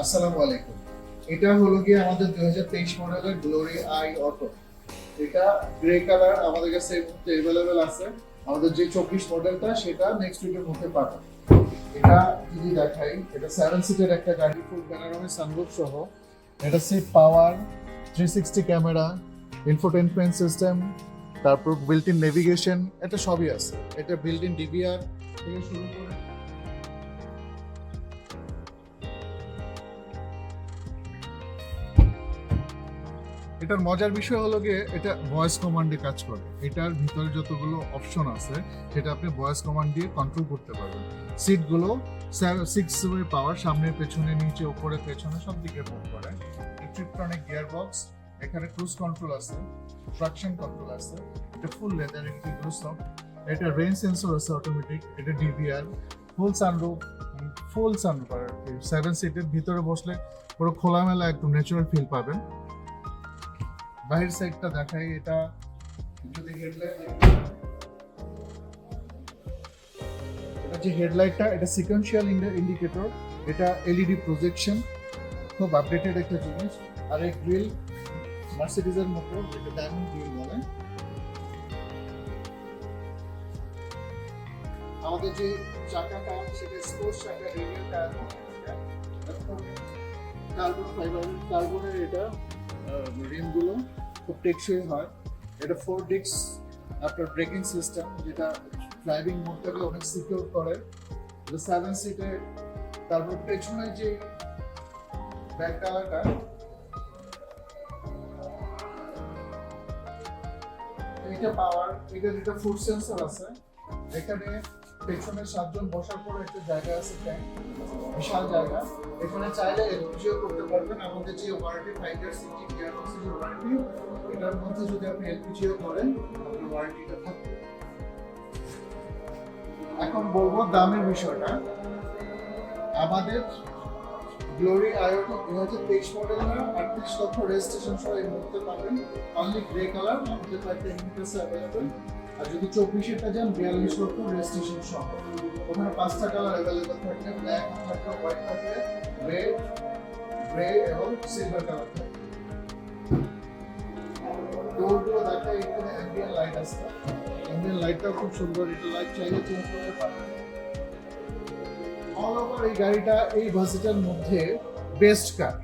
আসসালামু আলাইকুম। এটা হলো গিয়ে আমাদের 2023 মডেলের গ্লোরি আই অটো। এটা গ্রে কালার আমাদের কাছে এই মুহূর্তে अवेलेबल আছে। আমাদের যে 24 মডেলটা সেটা নেক্সট উইকের মধ্যে পাঠাবো। এটা যদি দেখাই, এটা 7 সিটের একটা গাড়ি, ফুল প্যানোরামিক সানরুফ সহ। এটা seat power, 360 camera, infotainment system, তারপর বিল্ট ইন নেভিগেশন, এটা সবই আছে। এটা বিল্ট ইন ডিভিআর থেকে শুরু করে এটার মজার বিষয় হলো গিয়ে এটা ভয়েস কমান্ডে কাজ করে। এটার ভিতরে যতগুলো অপশন আছে সেটা আপনি ভয়েস কমান্ড দিয়ে কন্ট্রোল করতে পারবেন। সিটগুলো 6 ওয়ে পাওয়ার, সামনে পেছনে নিচে উপরে পেছনে সব দিকে মুভ করে। ট্রিপটনিক গিয়ার বক্স, এখানে ক্রুজ কন্ট্রোল আছে, ট্রাকশন কন্ট্রোল আছে। এটা ফুল লেদার এক্সক্লুসিভ। এটা রেইন সেন্সর আছে অটোমেটিক। এটা ডিভিআর, ফুল সানরুফ আর 7 সিটের ভিতরে বসলে পুরো খোলামেলা একদম ন্যাচারাল ফিল পাবেন। বাহির সাইডটা দেখাই, এটা যদি হেডলাইট এটা যে হেডলাইটটা, এটা সিকোয়েন্সিয়াল ইন্ডিকেটর, এটা এলইডি প্রজেকশন, খুব আপডেটেড একটা জিনিস। আর এই গ্রিল মার্সিডিজের মতো, এটা ডায়মন্ড গ্রিল বলে। আমাদের যে চাকাটা সেটা স্পোর্টস চাকা, রেডিয়াল টায়ার কার্বন কার্বনের এটা রিমগুলো খুব টেকসই হয়। এটা 4 ডিস্ক আপনার ব্রেকিং সিস্টেম, যেটা ড্রাইভিং মোডটাকে অনেক সিকিউর করে। এটা 7 সিটে। তারপর পেছনে যে ব্যাক ডালাটা, এটা পাওয়ার, এটা ফুড সেন্সর আছে। এখানে পেছনে 7 জন বসার পর একটা জায়গা আছে, ট্যাঙ্ক, বিশাল জায়গা। এখানে চাইলে এলপিজিও করতে পারবেন। আমাদের যে ওয়ারেন্টি 5 ইয়ার্স ইঞ্জিন গিয়ার বক্সের যে ওয়ারেন্টি, এটার মধ্যে যদি আপনি এলপিজিও করেন আপনার ওয়ারেন্টিটা থাকবে। এখন বলবো দামের বিষয়টা। আমাদের গ্লোরি আইওটো 2023 মডেল না, 38 লক্ষ রেজিস্ট্রেশন সহ এই মুহূর্তে পাবেন। অনলি গ্রে কালার আমাদের কয়েকটা ইউনিটস অ্যাভেলেবল। আর যদি 24-এরটা যান 42 লক্ষ রেজিস্ট্রেশন সহ। ওখানে 5টা কালার অ্যাভেলেবল থাকবে, ব্ল্যাক থাকবে, হোয়াইট থাকবে, রেড, গ্রে এবং সিলভার কালার থাকবে। ডোরগুলো দেখা, এখানে অ্যাম্বিয়েন্ট লাইট আছে। অ্যাম্বিয়েন্ট লাইটটাও খুব সুন্দর, এটা লাইট চাইলে চেঞ্জ করতে পারবেন। অল ওভার এই গাড়িটা এই বাজেটের মধ্যে বেস্ট কার।